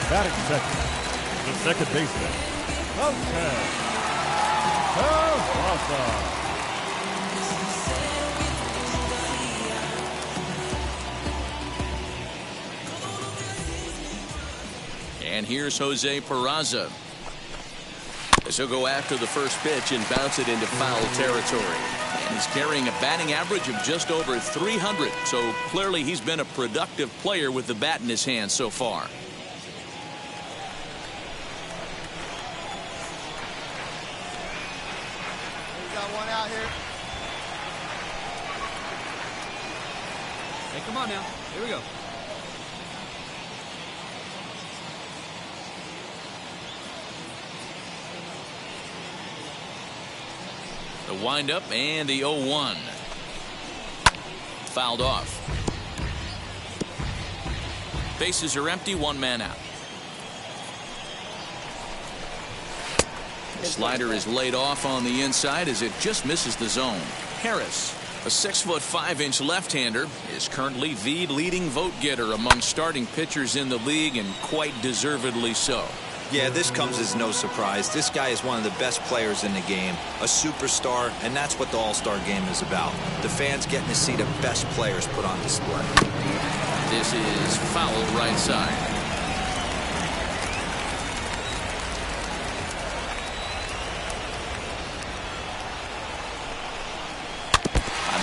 Batting second, the second baseman. Okay. And here's Jose Peraza, as he'll go after the first pitch and bounce it into foul territory. And he's carrying a batting average of just over 300, so clearly he's been a productive player with the bat in his hand so far. We got one out here. Hey, come on now. Here we go. The windup and the 0-1. Fouled off. Bases are empty, one man out. The slider is laid off on the inside as it just misses the zone. Harris, a 6'5" left-hander, is currently the leading vote getter among starting pitchers in the league, and quite deservedly so. Yeah, this comes as no surprise. This guy is one of the best players in the game, a superstar, and that's what the All-Star game is about. The fans getting to see the best players put on display. This is foul right side.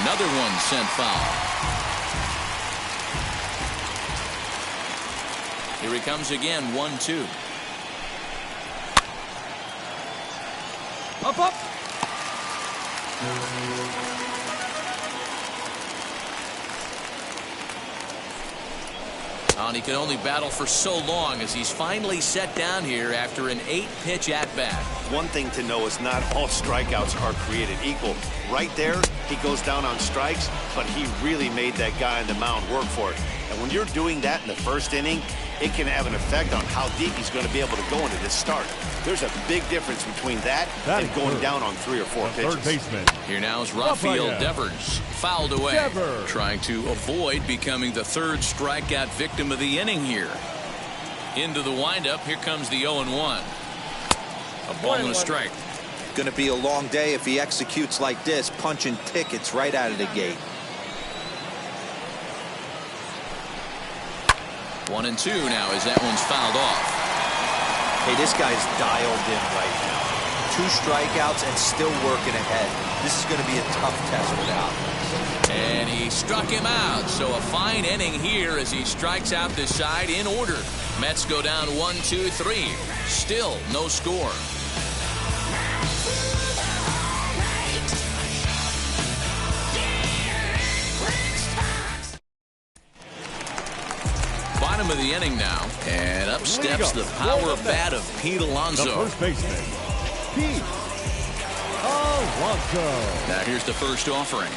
Another one sent foul. Here he comes again, 1-2. Up, up. And he can only battle for so long as he's finally set down here after an 8-pitch at-bat. One thing to know is not all strikeouts are created equal. Right there, he goes down on strikes, but he really made that guy on the mound work for it. And when you're doing that in the first inning, it can have an effect on how deep he's going to be able to go into this start. There's a big difference between that and going down on 3 or 4 pitches. Third baseman. Here now is Rafael Devers, fouled away, trying to avoid becoming the third strikeout victim of the inning here. Into the windup, here comes the 0-1. A ball and a strike. Going to be a long day if he executes like this, punching tickets right out of the gate. 1-2 now as that one's fouled off. Hey, this guy's dialed in right now. 2 strikeouts and still working ahead. This is going to be a tough test without him. And he struck him out. So a fine inning here as he strikes out this side in order. Mets go down 1-2-3. Still no score. Bottom of the inning now, and up steps the power bat of Pete Alonso. The first baseman, Pete Alonso. Now here's the first offering.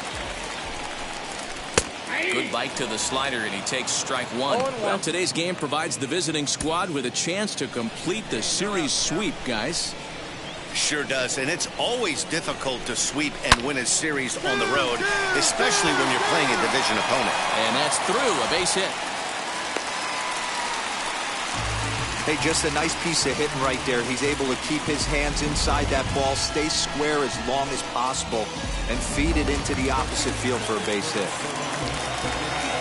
Good bite to the slider, and he takes strike one. Well, today's game provides the visiting squad with a chance to complete the series sweep, guys. Sure does, and it's always difficult to sweep and win a series on the road, especially when you're playing a division opponent. And that's through, a base hit. Hey, just a nice piece of hitting right there. He's able to keep his hands inside that ball, stay square as long as possible, and feed it into the opposite field for a base hit.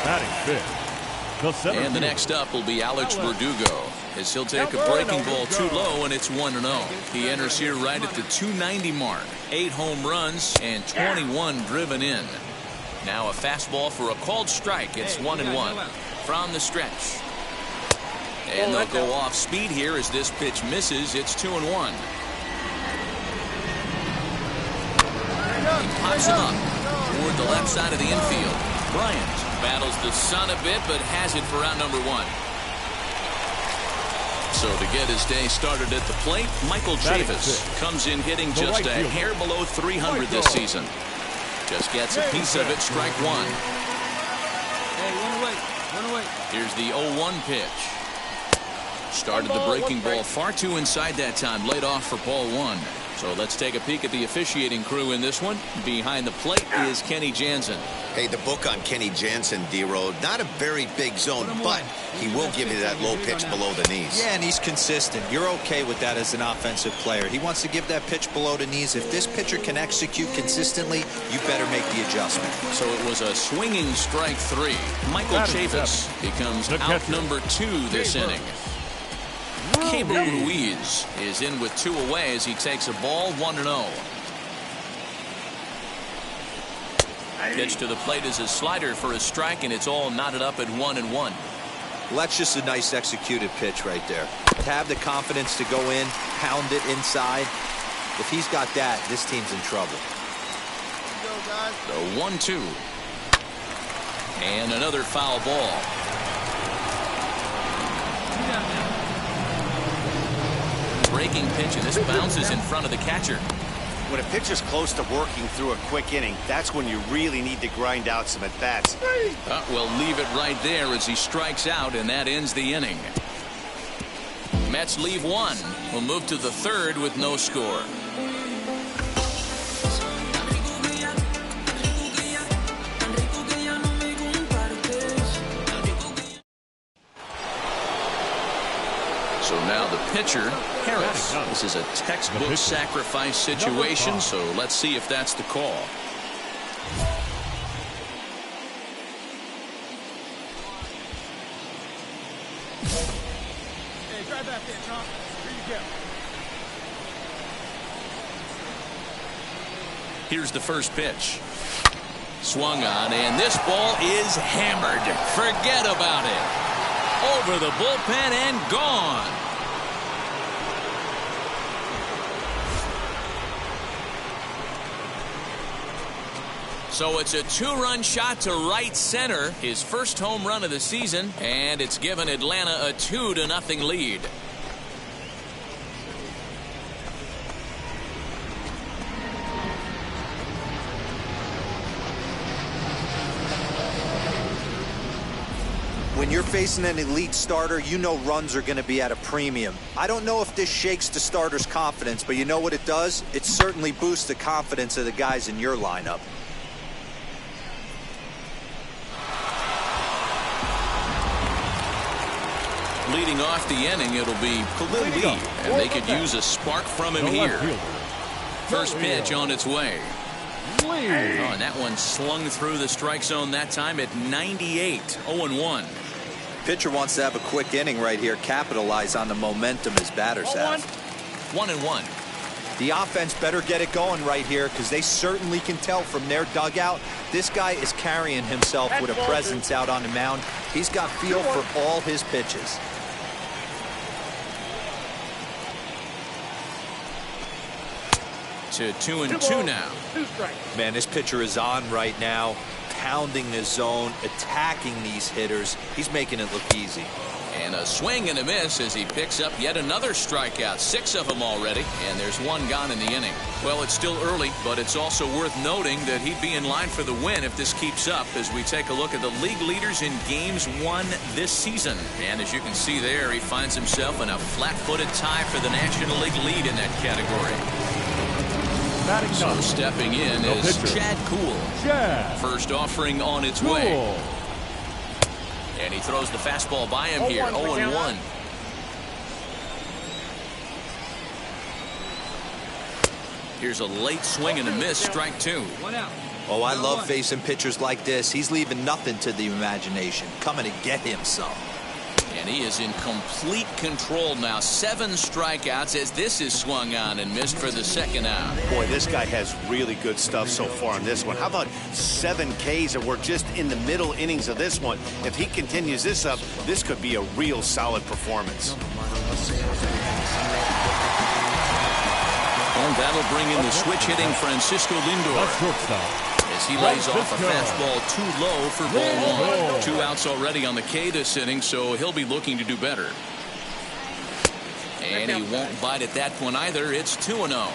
Batting fifth. And the next up will be Alex Verdugo, as he'll take a breaking ball too low, and it's 1-0. He enters here right at the 290 mark. 8 home runs and 21 driven in. Now a fastball for a called strike. It's 1-1 from the stretch. And they'll go off speed here as this pitch misses. It's 2-1. He pops him up toward the left side of the infield. Bryant battles the sun a bit, but has it for out number 1. So to get his day started at the plate, Michael Chavis comes in hitting just a hair below 300 this season. Just gets a piece of it, strike 1. Hey, one away. Here's the 0-1 pitch. Started the breaking ball far too inside that time. Laid off for ball 1. So let's take a peek at the officiating crew in this one. Behind the plate is Kenny Jansen. Hey, the book on Kenny Jansen, D-Road, not a very big zone, but he will give you that low pitch below the knees. Yeah, and he's consistent. You're okay with that as an offensive player. He wants to give that pitch below the knees. If this pitcher can execute consistently, you better make the adjustment. So it was a swinging strike 3. Michael Chavis becomes out number 2 this inning. Cable Ruiz is in with 2 away as he takes a ball 1-0. Pitch to the plate is a slider for a strike, and it's all knotted up at 1-1. Well, that's just a nice executed pitch right there. To have the confidence to go in, pound it inside. If he's got that, this team's in trouble. The 1-2. And another foul ball. Breaking pitch, and this bounces in front of the catcher. When a pitcher's close to working through a quick inning, that's when you really need to grind out some at-bats. We'll leave it right there as he strikes out, and that ends the inning. Mets leave 1. We'll move to the 3rd with no score. So now the pitcher, Harris. This is a textbook sacrifice situation, so let's see if that's the call. Hey, drive back there, Tom. Here you go. Here's the first pitch. Swung on, and this ball is hammered. Forget about it. Over the bullpen and gone. So it's a 2-run shot to right center, his first home run of the season, and it's given Atlanta a 2-0 lead. When you're facing an elite starter, you know runs are going to be at a premium. I don't know if this shakes the starter's confidence, but you know what it does? It certainly boosts the confidence of the guys in your lineup. Leading off the inning, it'll be Khalil Lee, and they could use a spark from him here. First pitch on its way. Oh, and that one slung through the strike zone that time at 98, 0-1. Pitcher wants to have a quick inning right here, capitalize on the momentum his batters have. 1-1. The offense better get it going right here because they certainly can tell from their dugout this guy is carrying himself with a presence out on the mound. He's got feel for all his pitches. To 2-2 now. Man, this pitcher is on right now, pounding the zone, attacking these hitters. He's making it look easy. And a swing and a miss as he picks up yet another strikeout. 6 of them already, and there's 1 gone in the inning. Well, it's still early, but it's also worth noting that he'd be in line for the win if this keeps up as we take a look at the league leaders in games won this season. And as you can see there, he finds himself in a flat-footed tie for the National League lead in that category. So stepping in is Chad Kuhl. First offering on its way. And he throws the fastball by him here, 0-1. Here's a late swing and a miss, strike 2. Oh, I love facing pitchers like this. He's leaving nothing to the imagination, coming to get him some. And he is in complete control now. 7 strikeouts as this is swung on and missed for the second out. Boy, this guy has really good stuff so far on this one. How about 7 Ks, and we're just in the middle innings of this one. If he continues this up, this could be a real solid performance. And that'll bring in the switch-hitting Francisco Lindor. As he lays off a fastball too low for ball 1. 2 outs already on the K this inning, so he'll be looking to do better. And he won't bite at that one either. It's 2-0.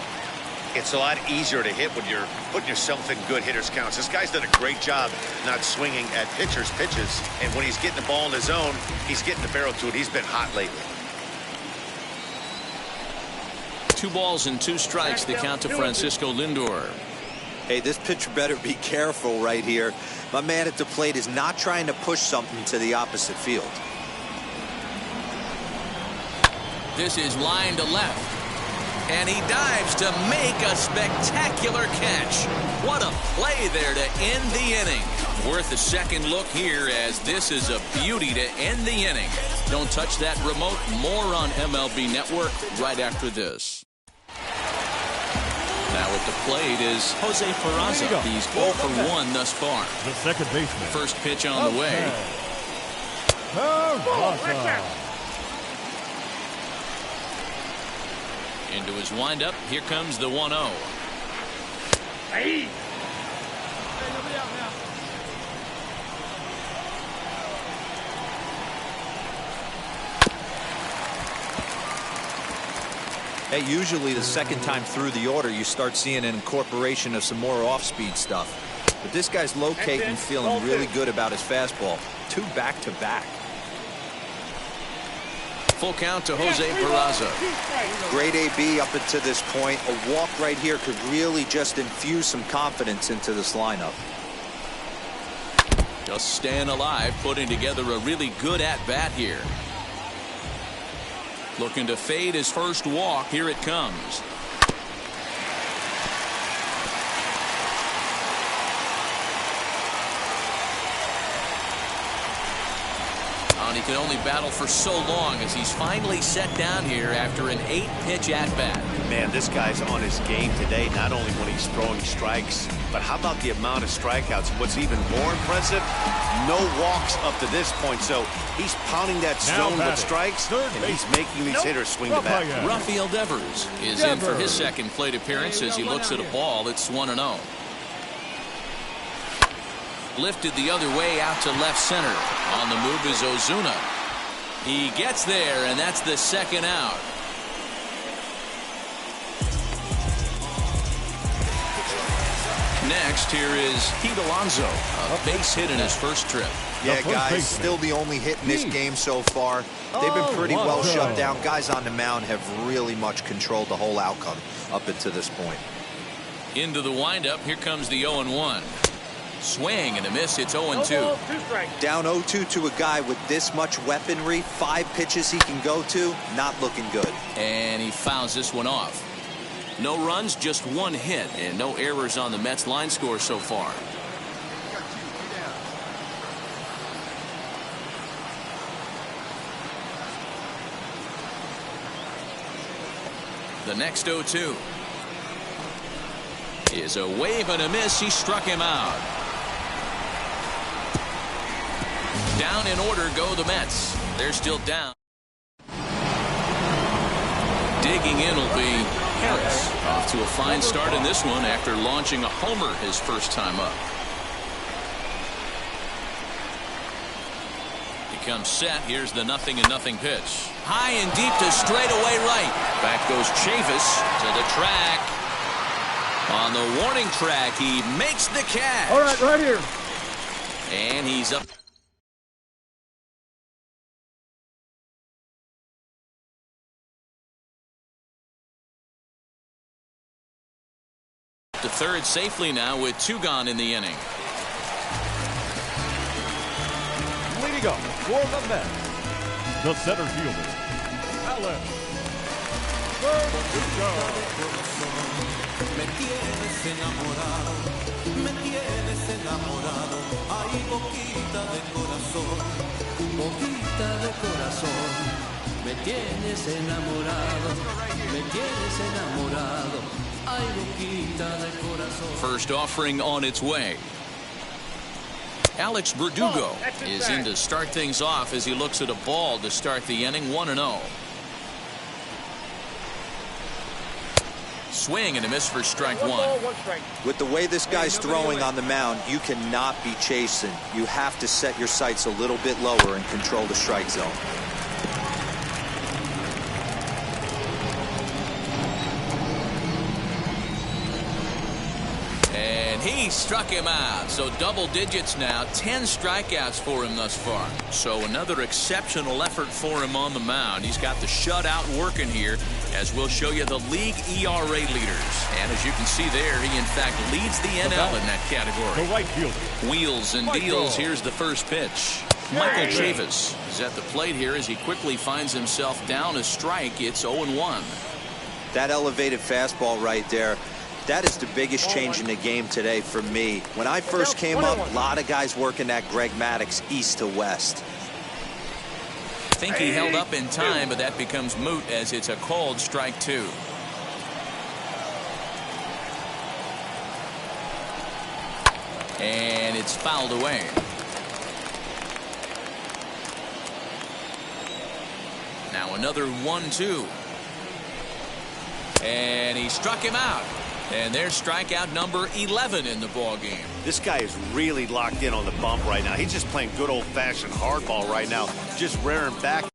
It's a lot easier to hit when you're putting yourself in good hitters' counts. This guy's done a great job not swinging at pitchers' pitches. And when he's getting the ball in his zone, he's getting the barrel to it. He's been hot lately. 2 balls and 2 strikes, the count to Francisco Lindor. Hey, this pitcher better be careful right here. My man at the plate is not trying to push something to the opposite field. This is line to left. And he dives to make a spectacular catch. What a play there to end the inning. Worth a second look here, as this is a beauty to end the inning. Don't touch that remote. More on MLB Network right after this. Now at the plate is Jose Peraza. He's 0 for 1 thus far. The second baseman. First pitch on the way. Into his windup. Here comes the 1-0. Hey, you'll be out now. Hey, usually the second time through the order, you start seeing an incorporation of some more off-speed stuff. But this guy's locating, feeling really good about his fastball. 2 back-to-back. Full count to Jose Peraza. Great AB up until this point. A walk right here could really just infuse some confidence into this lineup. Just staying alive, putting together a really good at-bat here. Looking to fade his first walk. Here it comes. And he could only battle for so long, as he's finally set down here after an 8-pitch at-bat. Man, this guy's on his game today, not only when he's throwing strikes, but how about the amount of strikeouts? What's even more impressive, no walks up to this point. So he's pounding that stone with strikes, and he's making these hitters swing the bat. Rafael Devers is in for his second plate appearance as he looks at a ball that's 1-0. Lifted the other way out to left center. On the move is Ozuna. He gets there, and that's the second out. Next, here is Pete Alonso, a base hit in his first trip. Yeah, guys, still the only hit in this game so far. They've been pretty well shut down. Guys on the mound have really much controlled the whole outcome up until this point. Into the windup, here comes the 0-1. Swing and a miss. It's 0-2. Down 0-2 to a guy with this much weaponry, 5 pitches he can go to, not looking good. And he fouls this one off. No runs, just 1 hit, and no errors on the Mets line score so far. The next 0-2 is a wave and a miss. He struck him out. Down in order go the Mets. They're still down. Digging in will be Harris. Off to a fine start in this one after launching a homer his first time up. He comes set. Here's the 0-0 pitch. High and deep to straightaway right. Back goes Chavis to the track. On the warning track, he makes the catch. All right, right here. And he's up. To third safely now with 2 gone in the inning. Leading up for the Mets, the center fielder, Alex Verdugo. Me tienes enamorado, ay boquita de corazón, me tienes enamorado, ay boquita de corazón. First offering on its way. Alex Verdugo is in to start things off as he looks at a ball to start the inning. 1-0. Swing and a miss for strike 1. With the way this guy's throwing on the mound, you cannot be chasing. You have to set your sights a little bit lower and control the strike zone. And he struck him out. So double digits now, 10 strikeouts for him thus far. So another exceptional effort for him on the mound. He's got the shutout working here, as we'll show you the league ERA leaders. And as you can see there, he in fact leads the NL in that category. The right fielder. Wheels and deals. Here's the first pitch. Michael Chavis is at the plate here as he quickly finds himself down a strike. It's 0-1. That elevated fastball right there, that is the biggest change in the game today for me. When I first came up, a lot of guys working that Greg Maddux east to west. I think he held up in time, but that becomes moot as it's a called strike 2. And it's fouled away. Now another 1-2. And he struck him out. And there's strikeout number 11 in the ball game. This guy is really locked in on the bump right now. He's just playing good old-fashioned hardball right now, just rearing back.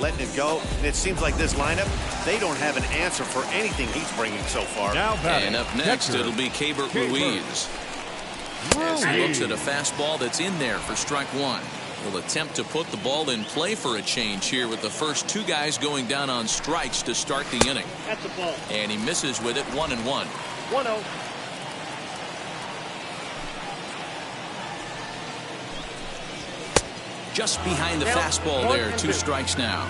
Letting it go, and it seems like this lineup, they don't have an answer for anything he's bringing so far. And up next, it'll be Keibert Ruiz. As he looks at a fastball that's in there for strike 1. He'll attempt to put the ball in play for a change here with the first 2 guys going down on strikes to start the inning. That's a ball. And he misses with it, 1-1. 1-0. Just behind the fastball there, 2 strikes now.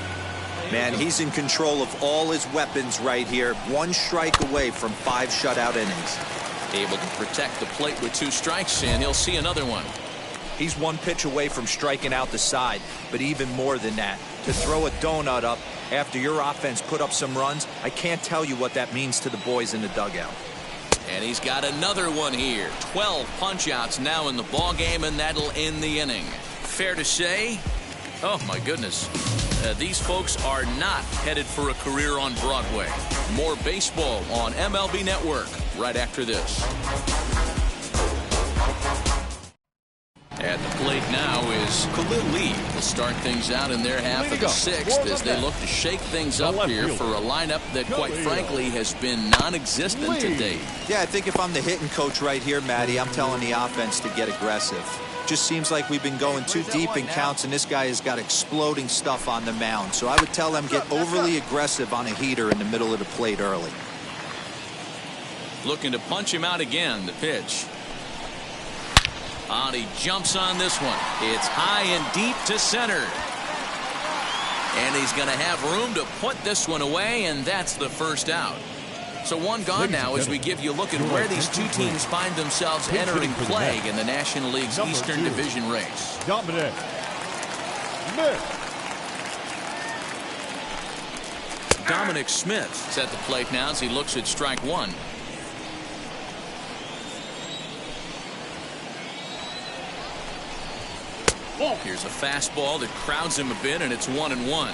Man, he's in control of all his weapons right here. 1 strike away from 5 shutout innings. Able to protect the plate with 2 strikes, and he'll see another one. He's 1 pitch away from striking out the side, but even more than that, to throw a donut up after your offense put up some runs, I can't tell you what that means to the boys in the dugout. And he's got another one here. 12 punch-outs now in the ball game, and that'll end the inning. Fair to say, oh my goodness, these folks are not headed for a career on Broadway. More baseball on MLB Network right after this. At the plate now is Khalil Lee to start things out in their half of the 6th as they look to shake things up here for a lineup that, quite frankly, has been non-existent to date. Yeah, I think if I'm the hitting coach right here, Matty, I'm telling the offense to get aggressive. Just seems like we've been going too deep in counts, and this guy has got exploding stuff on the mound. So I would tell them get overly aggressive on a heater in the middle of the plate early. Looking to punch him out again, the pitch. And he jumps on this one. It's high and deep to center. And he's going to have room to put this one away, and that's the first out. So 1 gone now as we give you a look at where these 2 teams find themselves entering play in the National League's Eastern Division race. Dominic Smith at the plate now as he looks at strike 1. Here's a fastball that crowds him a bit, and it's 1-1.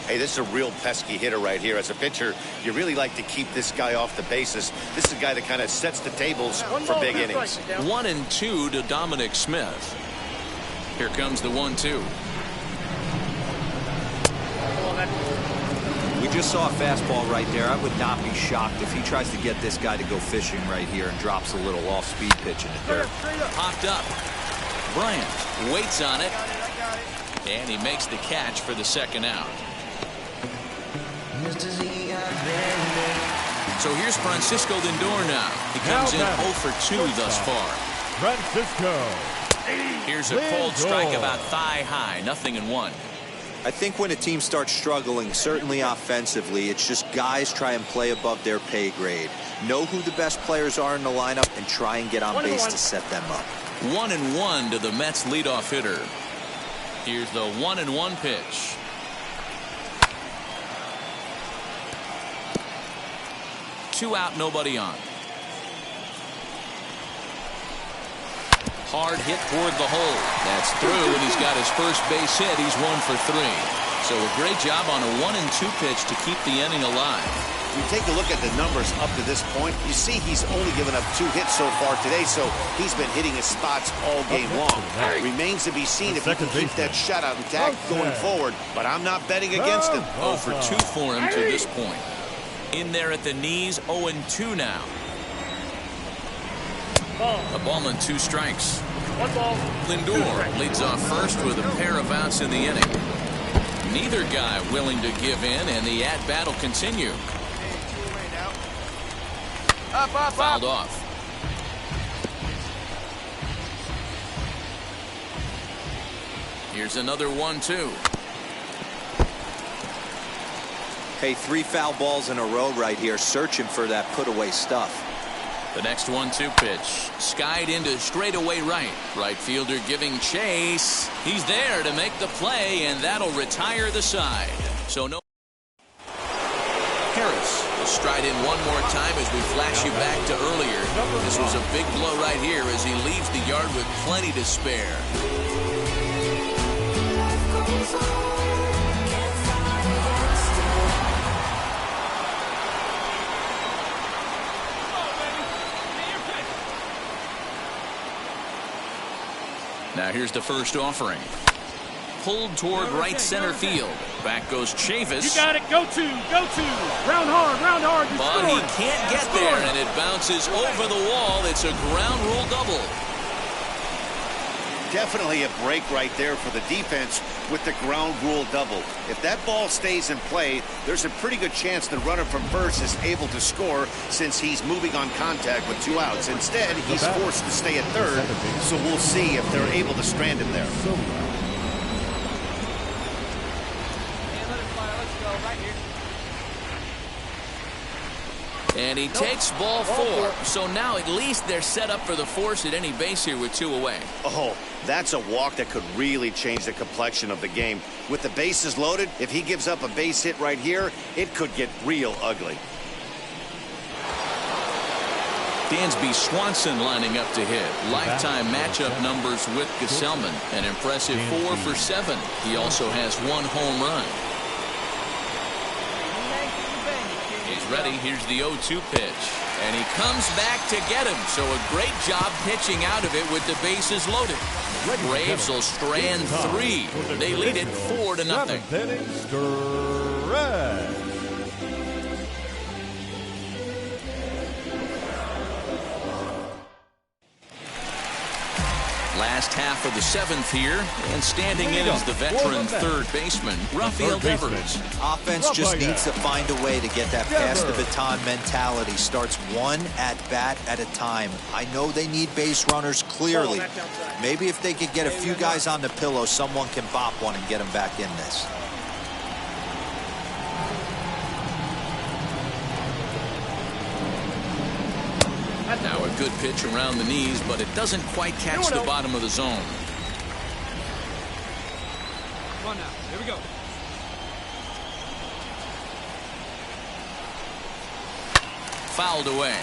Hey, this is a real pesky hitter right here. As a pitcher, you really like to keep this guy off the bases. This is a guy that kind of sets the tables for big innings. 1-2 to Dominic Smith. Here comes the 1-2. We just saw a fastball right there. I would not be shocked if he tries to get this guy to go fishing right here and drops a little off-speed pitch in the dirt. Popped up. Bryant waits on it, and he makes the catch for the 2nd out. So here's Francisco Lindor now. He comes in 0 for 2 thus far. Francisco. Here's a cold strike about thigh high, 0-1. I think when a team starts struggling, certainly offensively, it's just guys try and play above their pay grade. Know who the best players are in the lineup and try and get on base to set them up. 1-1 to the Mets leadoff hitter. Here's the 1-1 pitch. Two out, nobody on. Hard hit toward the hole. That's through, and he's got his first base hit. He's 1 for 3. So a great job on a 1-2 pitch to keep the inning alive. You take a look at the numbers up to this point, you see he's only given up 2 hits so far today, so he's been hitting his spots all game long. Remains to be seen if he can keep that shutout intact going forward, but I'm not betting against him. 0 for 2 for him to this point. In there at the knees, 0-2 now. A ball and 2 strikes. Lindor leads off first with a pair of outs in the inning. Neither guy willing to give in, and the at-bat will continue. Fouled off. Here's another 1-2. Hey, 3 foul balls in a row right here, searching for that put-away stuff. The next 1-2 pitch, skied into straightaway right. Right fielder giving chase. He's there to make the play, and that'll retire the side. So no. Harris will stride in one more time as we flash you back to earlier. This was a big blow right here as he leaves the yard with plenty to spare. Now here's the first offering. Pulled toward right center field. Back goes Chavis. You got it. Go to. Round hard. But he can't get there, and it bounces over the wall. It's a ground rule double. Definitely a break right there for the defense with the ground rule double. If that ball stays in play, there's a pretty good chance the runner from first is able to score since he's moving on contact with 2 outs. Instead, he's forced to stay at third, so we'll see if they're able to strand him there. And he takes ball 4. So now at least they're set up for the force at any base here with 2 away. Oh, that's a walk that could really change the complexion of the game. With the bases loaded, if he gives up a base hit right here, it could get real ugly. Dansby Swanson lining up to hit. Lifetime matchup numbers with Gesellman. An impressive 4 for 7. He also has 1 home run. He's ready. Here's the 0-2 pitch. And he comes back to get him. So a great job pitching out of it with the bases loaded. Braves will strand 3. They lead it 4-0. 7th inning stretch. Last half of the 7th here, and standing in is the veteran third baseman, Rafael Devers. Offense just needs to find a way to get that pass the baton mentality. Starts 1 at bat at a time. I know they need base runners clearly. Maybe if they could get a few guys on the pillow, someone can bop one and get them back in this. Now a good pitch around the knees, but it doesn't quite catch the bottom of the zone. Come on now. Here we go. Fouled away.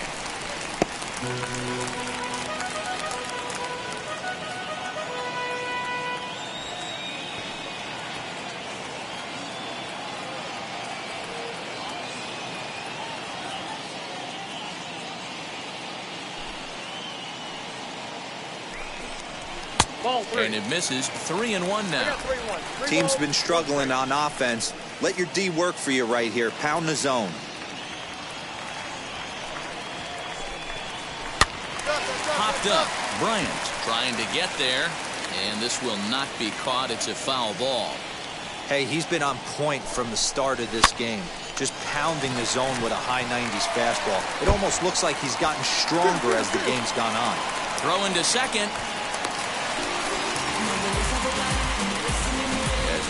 And it misses. 3-1 now. Team's been struggling on offense. Let your D work for you right here. Pound the zone. Popped up. Bryant trying to get there. And this will not be caught. It's a foul ball. Hey, he's been on point from the start of this game. Just pounding the zone with a high 90s fastball. It almost looks like he's gotten stronger as the game's gone on. Throw into second.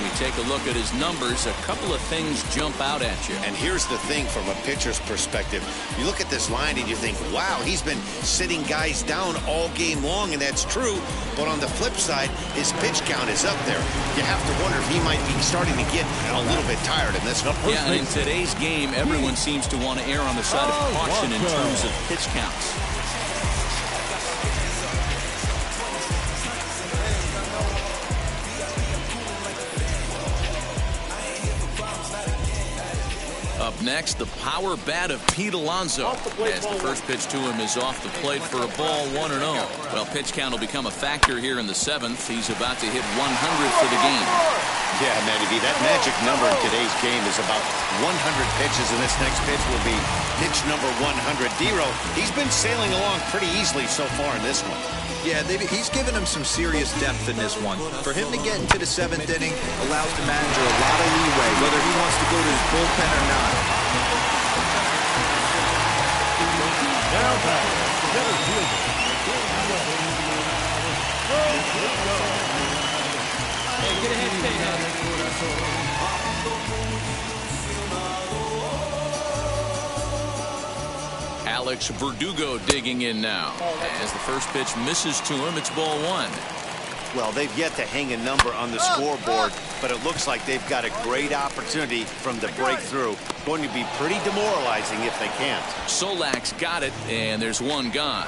We take a look at his numbers. A couple of things jump out at you. And here's the thing from a pitcher's perspective. You look at this line and you think, wow, he's been sitting guys down all game long, and that's true. But on the flip side, his pitch count is up there. You have to wonder if he might be starting to get a little bit tired in this one. Yeah, and in today's game, everyone seems to want to err on the side of caution in terms of pitch counts. Up next, the power bat of Pete Alonso. As the first pitch to him is off the plate for a ball, 1-0. Well, pitch count will become a factor here in the 7th. He's about to hit 100 for the game. Yeah, Matty B, that magic number in today's game is about 100 pitches, and this next pitch will be pitch number 100. D-Row, he's been sailing along pretty easily so far in this one. Yeah, he's given him some serious depth in this one. For him to get into the 7th inning allows the manager a lot of leeway, whether he wants to go to his bullpen or not. Downtown, center fielder. Hey, get ahead, stay ahead. Alex Verdugo digging in now. As the first pitch misses to him, it's ball 1. Well, they've yet to hang a number on the scoreboard, but it looks like they've got a great opportunity from the breakthrough. Going to be pretty demoralizing if they can't. Solak's got it, and there's one gone.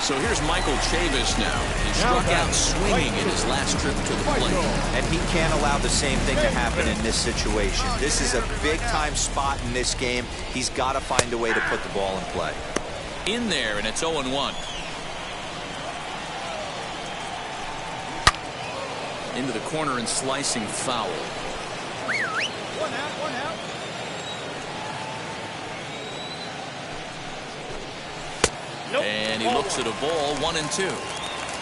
So here's Michael Chavis now. He struck out swinging in his last trip to the plate. And he can't allow the same thing to happen in this situation. This is a big-time spot in this game. He's got to find a way to put the ball in play. In there, and it's 0-1. Into the corner and slicing foul. One out. Nope. And he looks at a ball, 1-2.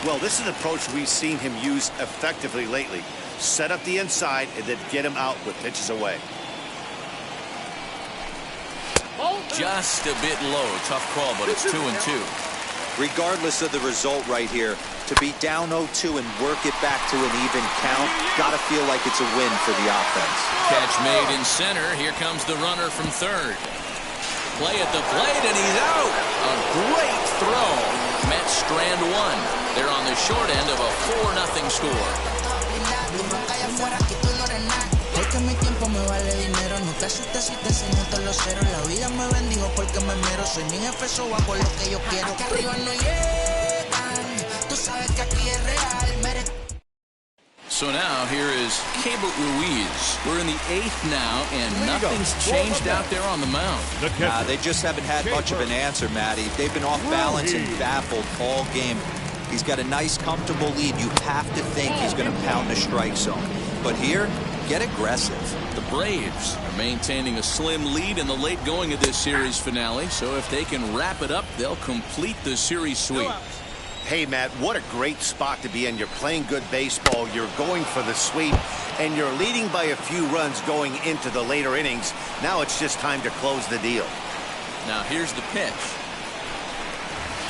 Well, this is an approach we've seen him use effectively lately. Set up the inside and then get him out with pitches away. Just a bit low. Tough call, but it's 2-2. Regardless of the result right here, to be down 0-2 and work it back to an even count, got to feel like it's a win for the offense. Catch made in center. Here comes the runner from third. Play at the plate, and he's out. A great throw. Mets strand one. They're on the short end of a 4-0 score. Que mi tiempo me vale dinero, no te asustes si te enseño todos los ceros. La vida me bendijo porque me mero, soy mi jefe, so hago lo que yo quiero. Aquí arriba no llegan, tú sabes que aquí es real. So now here is Keibert Ruiz. We're in the 8th now, and nothing's changed out there on the mound. They just haven't had much of an answer, Matty. They've been off balance and baffled all game. He's got a nice, comfortable lead. You have to think he's going to pound the strike zone. But here, get aggressive. The Braves are maintaining a slim lead in the late going of this series finale, so if they can wrap it up, they'll complete the series sweep. Hey, Matt, what a great spot to be in. You're playing good baseball, you're going for the sweep, and you're leading by a few runs going into the later innings. Now it's just time to close the deal. Now here's the pitch.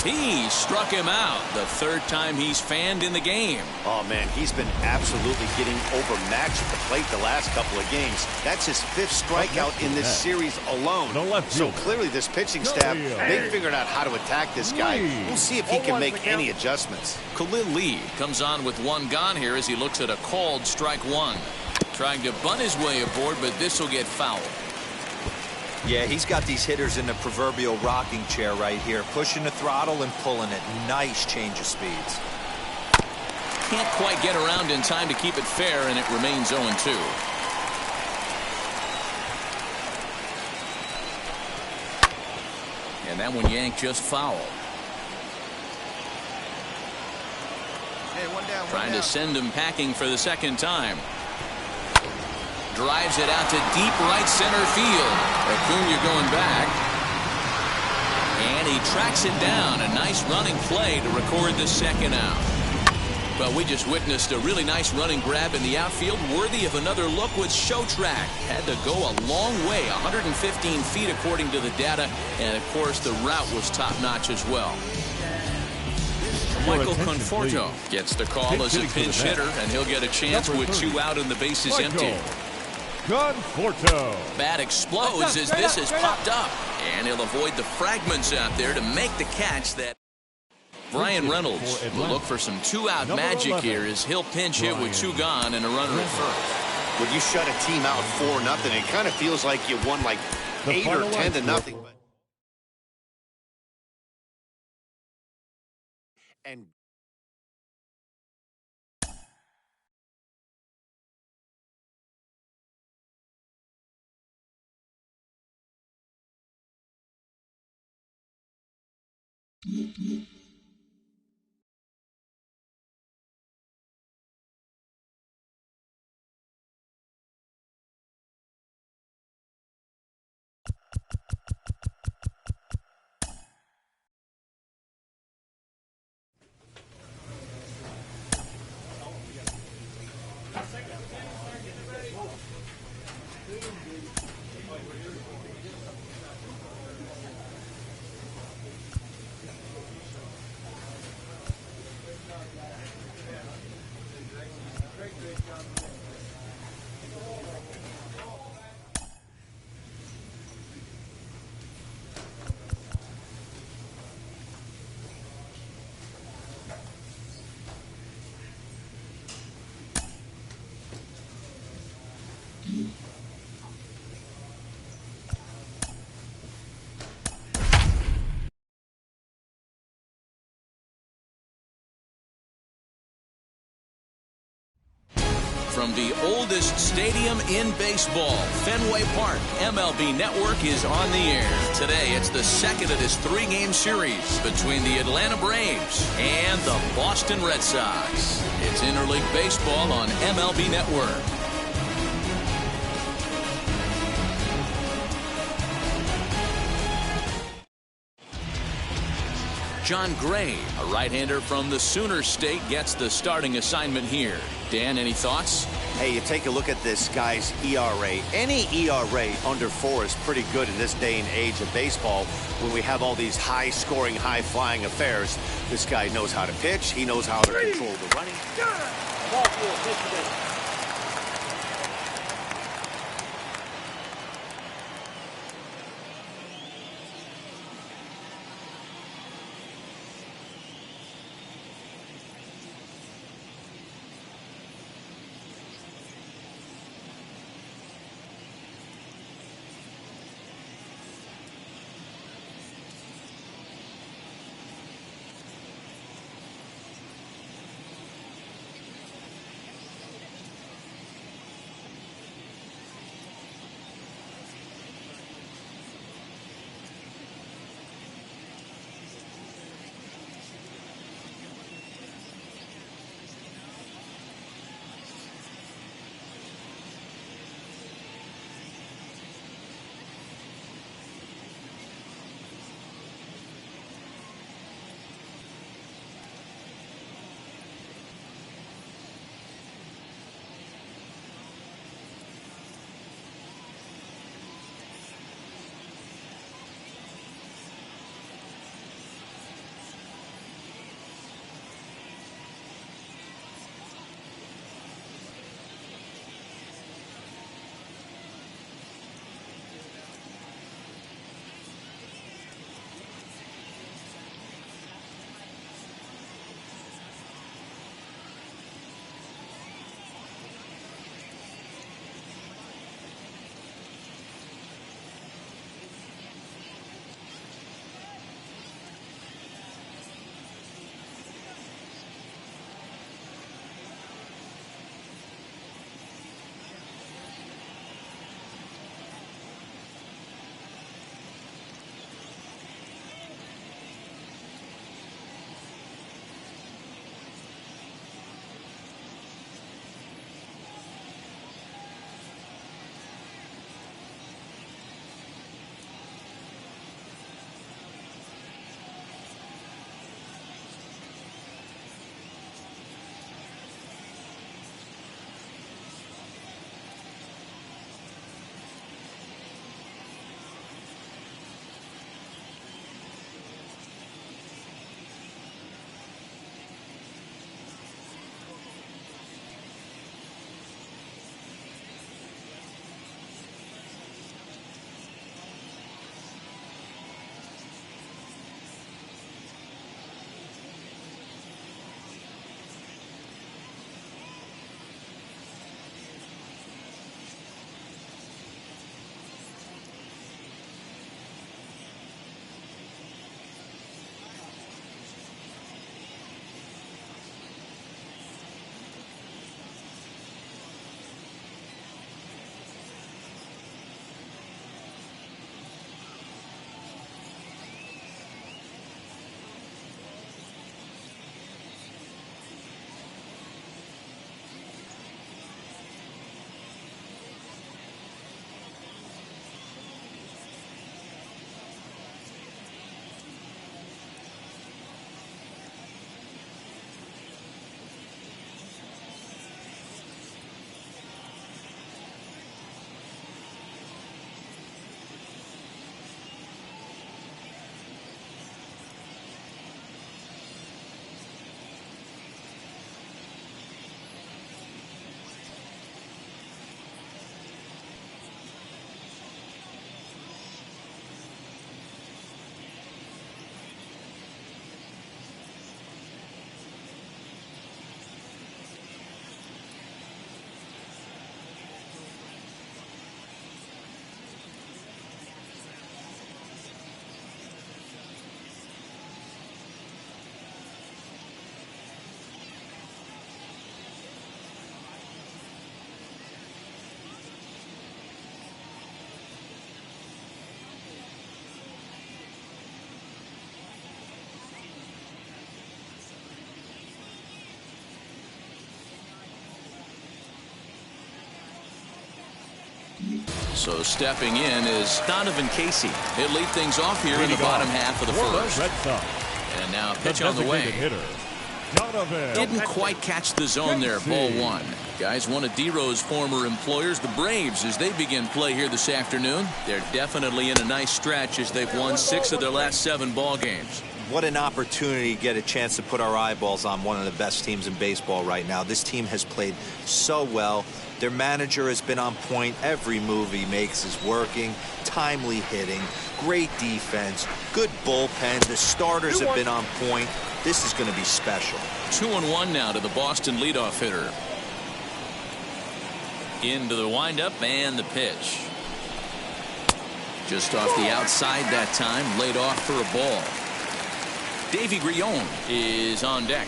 He struck him out, the 3rd time he's fanned in the game. Oh, man, he's been absolutely getting overmatched at the plate the last couple of games. That's his 5th strikeout in this series alone. So clearly this pitching staff, they figured out how to attack this guy. We'll see if he can make any adjustments. Khalil Lee comes on with 1 gone here as he looks at a called strike 1. Trying to bunt his way aboard, but this will get fouled. Yeah, he's got these hitters in the proverbial rocking chair right here, pushing the throttle and pulling it. Nice change of speeds. Can't quite get around in time to keep it fair, and it remains 0-2. And that one yanked just foul. Hey, one down, Trying to send him packing for the 2nd time. Drives it out to deep right center field. Acuna going back. And he tracks it down. A nice running play to record the 2nd out. Well, we just witnessed a really nice running grab in the outfield, worthy of another look with Show Track. Had to go a long way, 115 feet according to the data, and of course the route was top-notch as well. Michael Conforto gets the call as a pinch hitter, and he'll get a chance with 2 out and the bases empty. Conforto. Bat explodes as this is popped up, and he'll avoid the fragments out there to make the catch. That Brian Reynolds will look for some 2-out magic here as he'll pinch hit with 2 gone and a runner at first. When you shut a team out 4-0, it kind of feels like you won like 8 or 10-0. And From the oldest stadium in baseball, Fenway Park, MLB Network is on the air. Today, it's the 2nd of this 3-game series between the Atlanta Braves and the Boston Red Sox. It's interleague baseball on MLB Network. John Gray, a right-hander from the Sooner State, gets the starting assignment here. Dan, any thoughts? hey, you take a look at this guy's ERA. Any ERA under 4 is pretty good in this day and age of baseball when we have all these high-scoring, high-flying affairs. This guy knows how to pitch. He knows how to control the running. So stepping in is Donovan Casey. He'll lead things off here in the bottom half of the first. And now pitch on the way. Didn't quite catch the zone there. Ball one. Guys, one of D-Rose former employers, the Braves, as they begin play here this afternoon. They're definitely in a nice stretch as they've won 6 of their last 7 ball games. What an opportunity to get a chance to put our eyeballs on one of the best teams in baseball right now. This team has played so well. Their manager has been on point. Every move he makes is working. Timely hitting, great defense, good bullpen. The starters have been on point. This is going to be special. 2-1 now to the Boston leadoff hitter. Into the windup and the pitch. Just off the outside that time, laid off for a ball. Davy Grillon is on deck.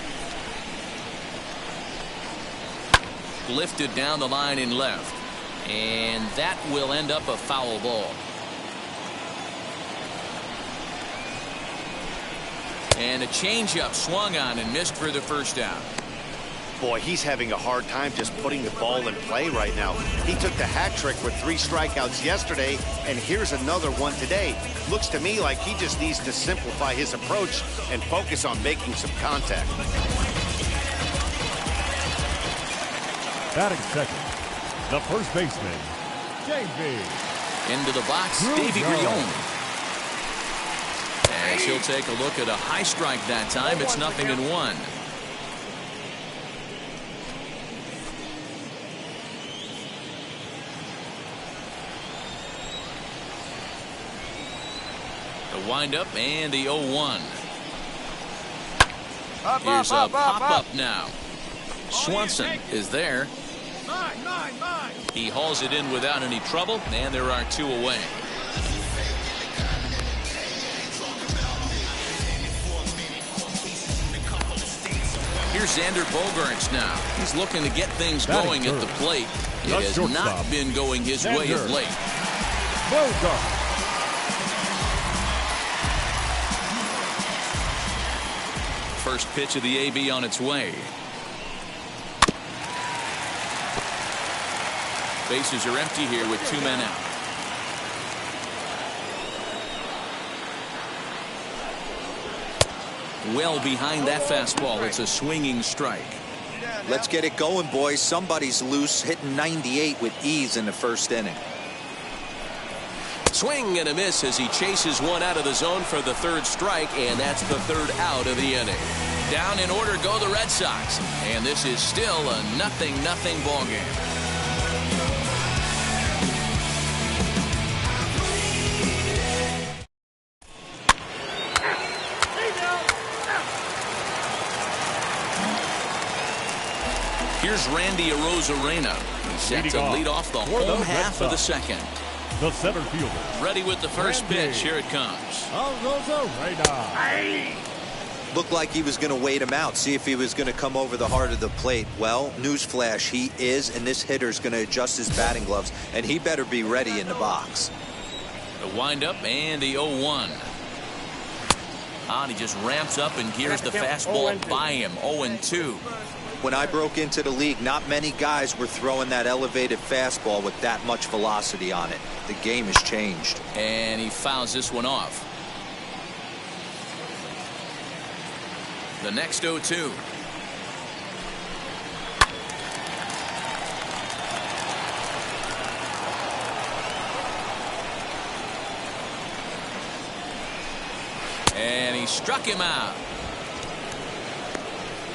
Lifted down the line in left. And that will end up a foul ball. And a changeup swung on and missed for the first out. Boy, he's having a hard time just putting the ball in play right now. He took the hat trick with 3 strikeouts yesterday, and here's another one today. Looks to me like he just needs to simplify his approach and focus on making some contact. Batting second, the first baseman, Davy. Into the box, Davy Grillon. As he'll take a look at a high strike that time. It's 0-1. The windup and the 0-1. Here's a pop-up now. Swanson is there. He hauls it in without any trouble, and there are 2 away. Here's Xander Bogaerts now. He's looking to get things going at the plate. It has not been going his way of late. First pitch of the AB on its way. Bases are empty here with 2 men out. Well behind that fastball. It's a swinging strike. Let's get it going, boys. Somebody's loose, hitting 98 with ease in the first inning. Swing and a miss as he chases one out of the zone for the 3rd strike, and that's the 3rd out of the inning. Down in order go the Red Sox, and this is still a 0-0 ball game. Here's Randy Arozarena. He's set to lead off the home half of the second. The center fielder. Ready with the first pitch. Here it comes. Arozarena. Looked like he was going to wait him out, see if he was going to come over the heart of the plate. Well, newsflash, he is, and this hitter's going to adjust his batting gloves, and he better be ready in the box. The windup and the 0-1. He just ramps up and gears the fastball by him. 0-2. When I broke into the league, not many guys were throwing that elevated fastball with that much velocity on it. The game has changed. And he fouls this one off. The next 0-2. And he struck him out.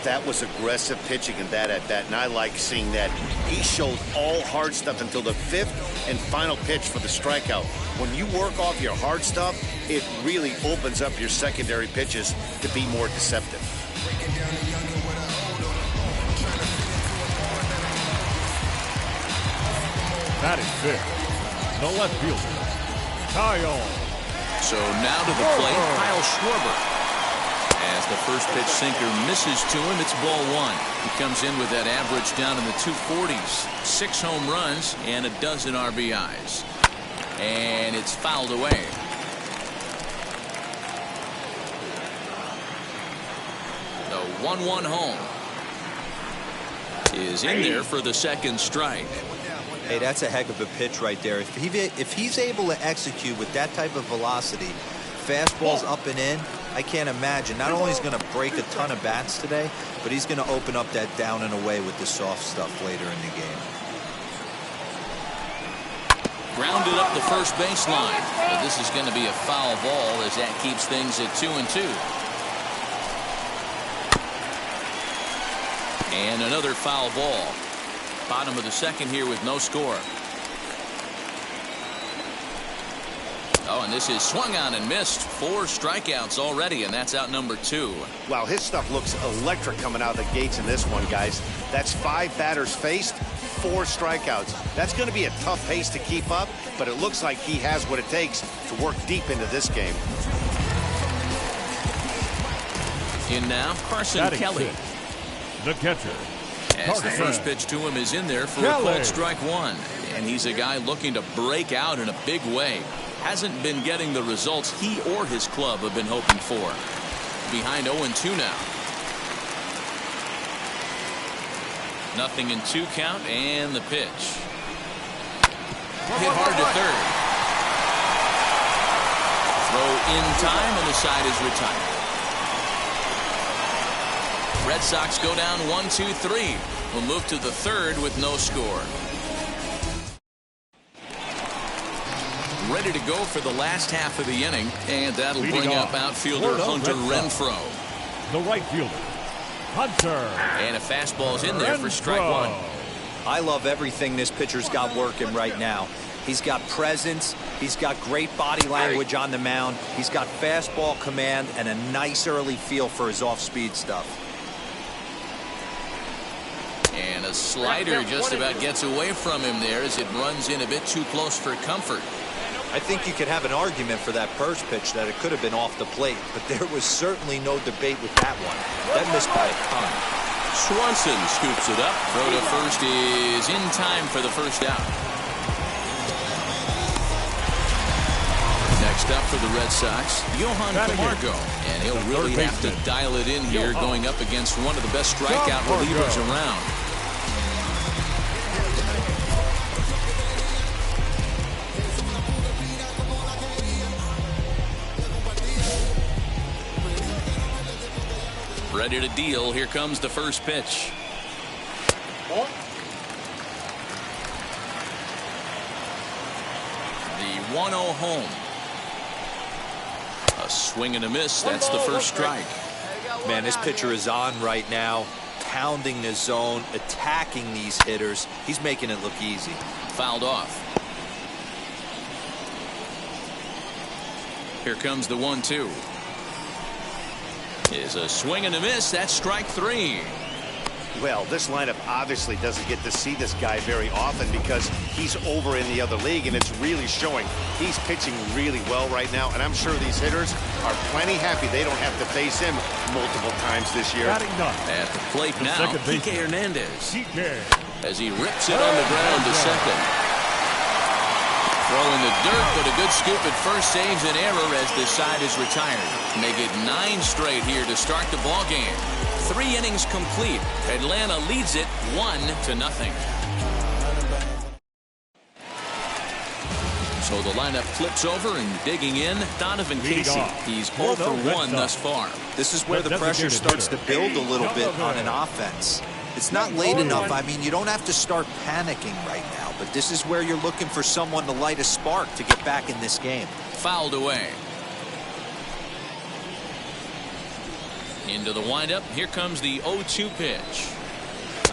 That was aggressive pitching in that at bat, and I like seeing that. He showed all hard stuff until the 5th and final pitch for the strikeout. When you work off your hard stuff, it really opens up your secondary pitches to be more deceptive. That is 5th. The left fielder, Kyle. So now to the plate, Kyle Schwarber. As the first pitch sinker misses to him, it's ball 1. He comes in with that average down in the 240s. 6 home runs and a dozen RBIs. And it's fouled away. The 1-1 home is in there for the 2nd strike. Hey, that's a heck of a pitch right there. If he's able to execute with that type of velocity, fastballs up and in, I can't imagine. Not only is he going to break a ton of bats today, but he's going to open up that down and away with the soft stuff later in the game. Grounded up the first baseline. But this is going to be a foul ball as that keeps things at 2-2. And another foul ball. Bottom of the second here with no score. Oh, and this is swung on and missed. 4 strikeouts already, and that's out number 2. Wow, his stuff looks electric coming out of the gates in this one, guys. That's 5 batters faced, 4 strikeouts. That's going to be a tough pace to keep up, but it looks like he has what it takes to work deep into this game. In now, Carson Kelly. Pitch. The catcher. As the first pitch to him is in there for a called strike 1. And he's a guy looking to break out in a big way. Hasn't been getting the results he or his club have been hoping for. Behind 0-2 now. 0-2 count, and the pitch. Hit hard to third. Throw in time, and the side is retired. Red Sox go down 1-2-3. We'll move to the third with no score. Ready to go for the last half of the inning, and that'll bring up outfielder Hunter Renfroe. The right fielder, Hunter. And a fastball's in there for strike 1. I love everything this pitcher's got working right now. He's got presence. He's got great body language on the mound. He's got fastball command and a nice early feel for his off-speed stuff. And a slider just about gets away from him there as it runs in a bit too close for comfort. I think you could have an argument for that first pitch that it could have been off the plate, but there was certainly no debate with that one. That missed by a ton. Swanson scoops it up. Throw to first is in time for the first out. Next up for the Red Sox, Johan Camargo. And he'll really have to dial it in here going up against one of the best strikeout relievers around. Ready to deal. Here comes the first pitch. The 1-0 home. A swing and a miss. That's the first strike. Man, this pitcher is on right now, pounding the zone, attacking these hitters. He's making it look easy. Fouled off. Here comes the 1-2. Is a swing and a miss. That's strike 3. Well, this lineup obviously doesn't get to see this guy very often because he's over in the other league, and it's really showing. He's pitching really well right now, and I'm sure these hitters are plenty happy they don't have to face him multiple times this year. At the plate now, Kike Hernandez. As he rips it on the ground to second. Throw in the dirt, but a good scoop at first saves an error as this side is retired. Make it 9 straight here to start the ball game. 3 innings complete. Atlanta leads it 1-0. So the lineup flips over and digging in, Donovan Casey. He's 0 for 1 thus far. This is where the pressure starts to build a little bit on an offense. It's not late enough. I mean, you don't have to start panicking right now, but this is where you're looking for someone to light a spark to get back in this game. Fouled away. Into the windup. Here comes the 0-2 pitch.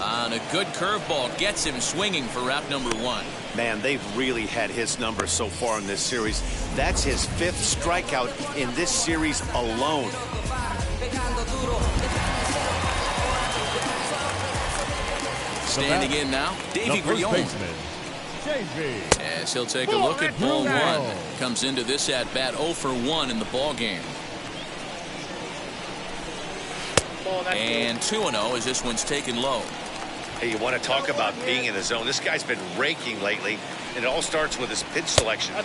On a good curveball, gets him swinging for route number 1. Man, they've really had his number so far in this series. That's his 5th strikeout in this series alone. Standing in now, Davey Grion. As he'll take a look at ball 1. Comes into this at bat 0 for 1 in the ball game. And 2-0 as this one's taken low. Hey, you want to talk about being in the zone? This guy's been raking lately, and it all starts with his pitch selection.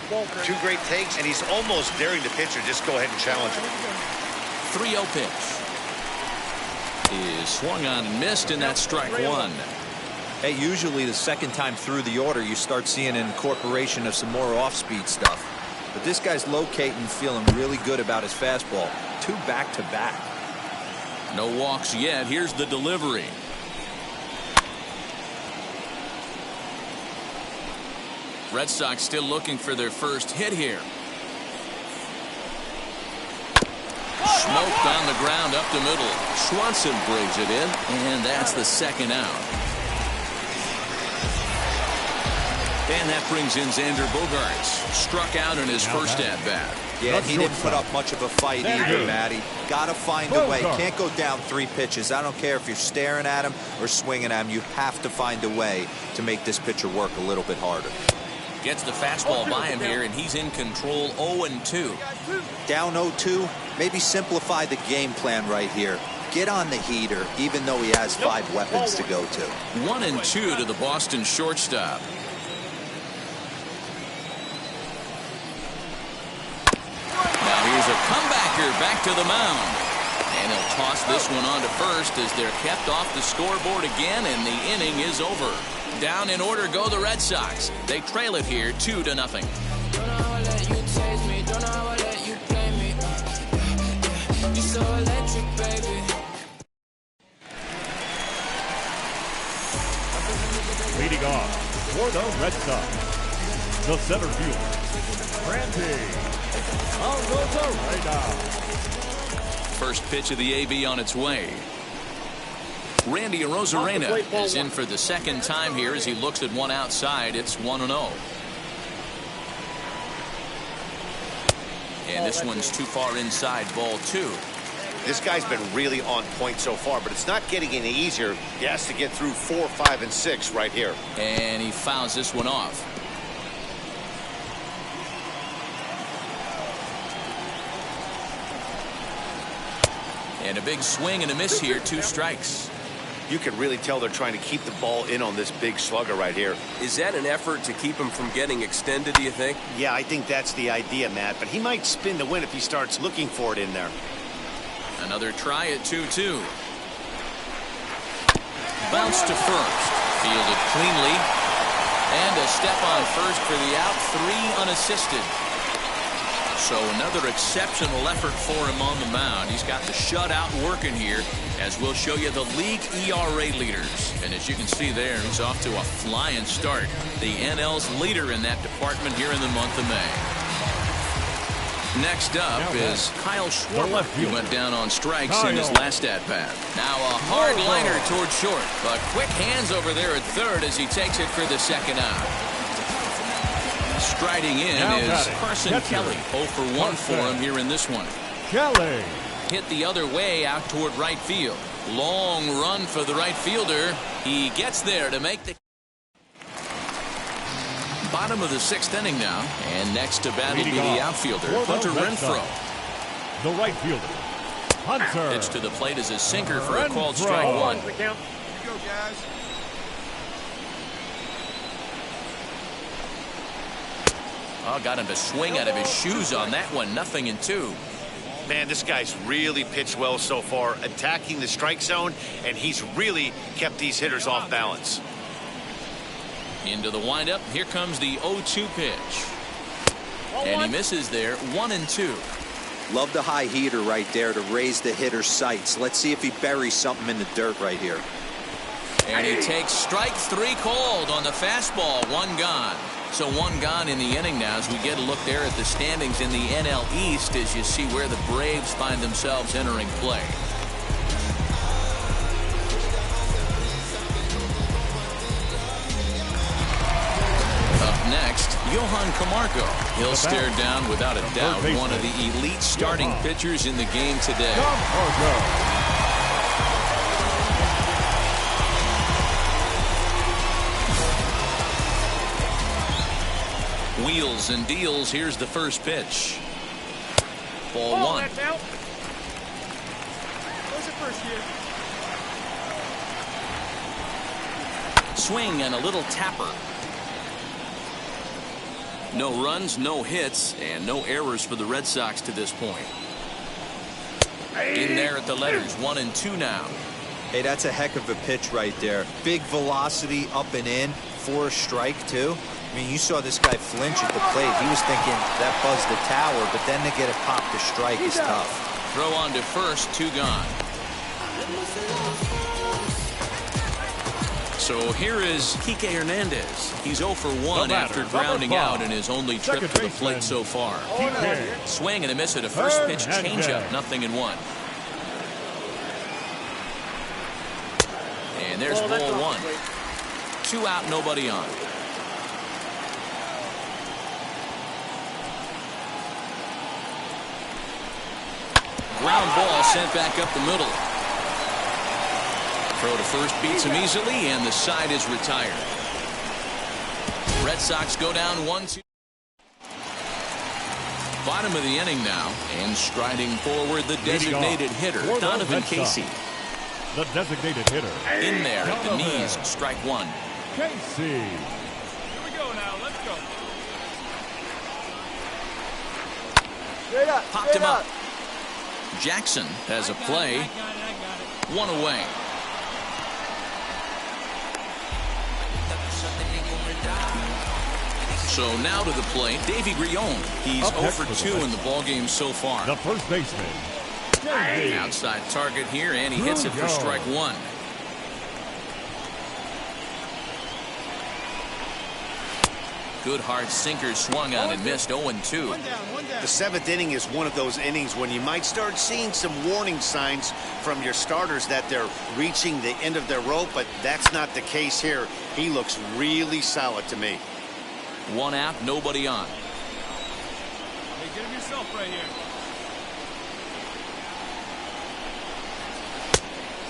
2 great takes, and he's almost daring the pitcher just go ahead and challenge him. 3-0 pitch is swung on and missed, and that's strike 1. Hey, usually the second time through the order, you start seeing an incorporation of some more off-speed stuff. But this guy's locating, feeling really good about his fastball. 2 back-to-back. No walks yet. Here's the delivery. Red Sox still looking for their first hit here. Smoked on the ground up the middle. Swanson brings it in, and that's the second out. And that brings in Xander Bogaerts. Struck out in his first at-bat. Yeah, he didn't put up much of a fight either, Matty. Gotta find a way. Can't go down 3 pitches. I don't care if you're staring at him or swinging at him. You have to find a way to make this pitcher work a little bit harder. Gets the fastball by him here, and he's in control. 0-2. Down 0-2. Maybe simplify the game plan right here. Get on the heater, even though he has 5 weapons to go to. 1-2 to the Boston shortstop. Now here's a comebacker back to the mound. And he'll toss this one on to first as they're kept off the scoreboard again, and the inning is over. Down in order go the Red Sox. They trail it here 2-0. Leading off for the Red Sox, the center fielder, Randy Arozarena. First pitch of the AB on its way. Randy Arozarena is in for the second time here as he looks at one outside. It's 1-0. And this one's too far inside, ball 2. This guy's been really on point so far, but it's not getting any easier. He has to get through 4, 5, and 6 right here. And he fouls this one off. And a big swing and a miss here, 2 strikes. You can really tell they're trying to keep the ball in on this big slugger right here. Is that an effort to keep him from getting extended, do you think? Yeah, I think that's the idea, Matt, but he might spin to win if he starts looking for it in there. Another try at 2-2. Bounce to first. Fielded cleanly. And a step on first for the out. 3 unassisted. So another exceptional effort for him on the mound. He's got the shutout working here, as we'll show you the league ERA leaders. And as you can see there, he's off to a flying start. The NL's leader in that department here in the month of May. Next up is Kyle Schwarber. He went down on strikes in his last at-bat. Now a hard liner towards short, but quick hands over there at third as he takes it for the second out. Striding in is Carson Kelly. 0 for 1 for him here in this one. Kelly hit the other way out toward right field. Long run for the right fielder. He gets there to make the bottom of the 6th inning now. And next to bat will be the outfielder, Hunter Renfroe. The right fielder, Hunter. Pitch to the plate is a sinker for a called strike 1. Here you go, guys. Oh, got him to swing out of his shoes on that one. 0-2. Man, this guy's really pitched well so far, attacking the strike zone, and he's really kept these hitters off balance. Into the windup. Here comes the 0-2 pitch. And he misses there. 1-2. Love the high heater right there to raise the hitter's sights. Let's see if he buries something in the dirt right here. And he takes strike 3 called on the fastball. 1 gone. So 1 gone in the inning now as we get a look there at the standings in the NL East as you see where the Braves find themselves entering play. Up next, Johan Camargo. He'll stare down without a doubt one of the elite starting pitchers in the game today. Wheels and deals. Here's the first pitch. Ball 1. That's out. Where's the first year? Swing and a little tapper. No runs, no hits, and no errors for the Red Sox to this point. In there at the letters, 1-2 now. Hey, that's a heck of a pitch right there. Big velocity up and in for a strike, too. I mean, you saw this guy flinch at the plate. He was thinking that buzzed the tower, but then to get it popped to strike is tough. Throw on to first, 2 gone. So here is Kike Hernandez. He's 0 for 1 after grounding out in his only trip to the plate so far. Swing and a miss at a first pitch changeup, 0-1. And there's ball 1. 2 out, nobody on. Ground ball sent back up the middle. Throw to first beats him easily, and the side is retired. Red Sox go down 1-2. Bottom of the inning now, and striding forward the designated hitter, Donovan Casey. The designated hitter. In there at the knees, strike 1. Casey. Here we go now. Let's go. Popped him up. Jackson has a play. I got it. 1 away. So now to the plate, Davey Grion. He's 0 for 2 in the ballgame so far. The first baseman. Outside target here, and he hits it for strike 1. Good hard sinker swung on and missed. 0-2. The 7th inning is one of those innings when you might start seeing some warning signs from your starters that they're reaching the end of their rope, but that's not the case here. He looks really solid to me. 1 out, nobody on. Hey, get him yourself right here.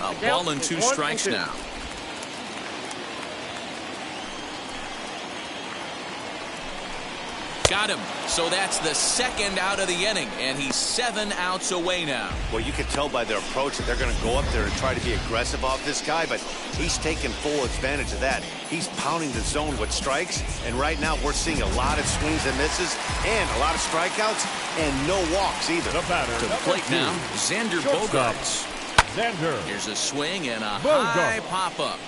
A ball and 2 strikes now. Got him. So that's the 2nd out of the inning, and he's 7 outs away now. Well, you can tell by their approach that they're going to go up there and try to be aggressive off this guy, but he's taking full advantage of that. He's pounding the zone with strikes, and right now we're seeing a lot of swings and misses and a lot of strikeouts and no walks either. The batter. To the plate now, Xander Bogaerts. Xander. Here's a swing and a high pop-up.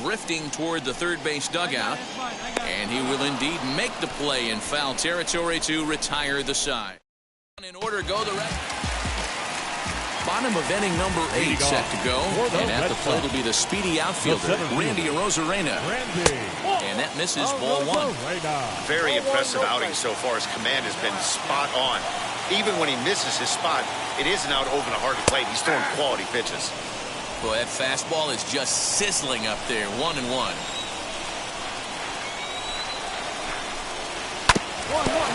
Drifting toward the third base dugout, and he will indeed make the play in foul territory to retire the side. In order, go the Red. Bottom of inning number 8 set to go, and at the plate will be the speedy outfielder, Randy Arozarena. And that misses ball 1. Very impressive outing so far. His command has been spot on. Even when he misses his spot, it isn't out over the heart of the plate. He's throwing quality pitches. Boy, that fastball is just sizzling up there. 1-1.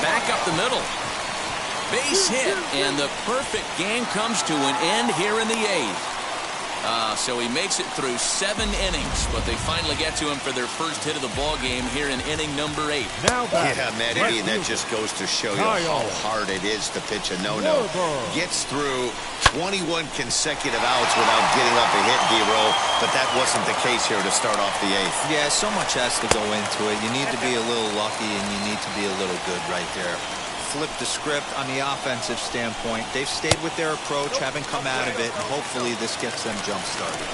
Back up the middle. Base hit, and the perfect game comes to an end here in the 8th. So he makes it through 7 innings, but they finally get to him for their first hit of the ball game here in inning number 8. Now back. Yeah, Matt, Eddie, and that just goes to show you how hard it is to pitch a no-no. Gets through 21 consecutive outs without getting up a hit, D-Roll, but that wasn't the case here to start off the 8th. Yeah, so much has to go into it. You need to be a little lucky, and you need to be a little good right there. Flip the script on the offensive standpoint. They've stayed with their approach, haven't come out of it, and hopefully this gets them jump-started.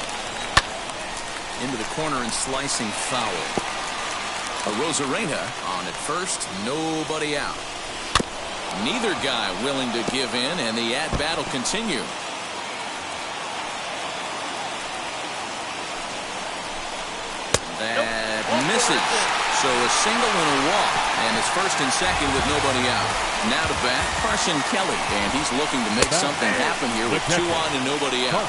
Into the corner and slicing foul. Arozarena on at first, nobody out. Neither guy willing to give in, and the at-bat will continue. That misses. So a single and a walk, and it's first and second with nobody out. Now to bat, Carson Kelly, and he's looking to make something happen here with 2 on and nobody out.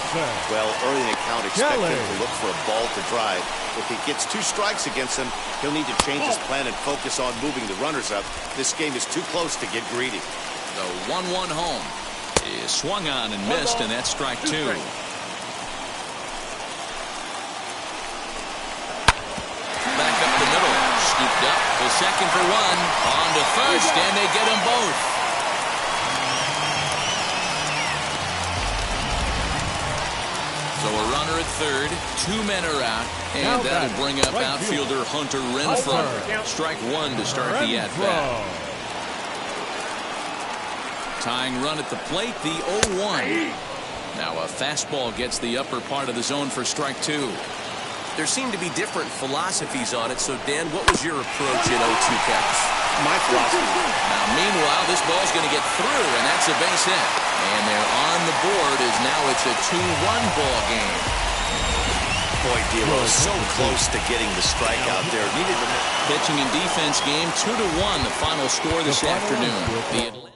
Well, early in the count, expect him to look for a ball to drive. If he gets 2 strikes against him, he'll need to change his plan and focus on moving the runners up. This game is too close to get greedy. The 1-1 home is swung on and missed, and that's strike 2. Back up the middle. Scooped up to second for 1. On to first, and they get them both. So a runner at third. 2 men are out, and that'll bring up outfielder Hunter Renfroe. Strike 1 to start the at-bat. Tying run at the plate, the 0-1. Now a fastball gets the upper part of the zone for strike 2. There seem to be different philosophies on it, so Dan, what was your approach in 0-2 counts? My philosophy. Now meanwhile, this ball's going to get through, and that's a base hit. And they're on the board as now it's a 2-1 ball game. Boy, D'Lo is so close to getting the strikeout there. Needed the Pitching and defense game 2-1, the final score this afternoon. The Atlanta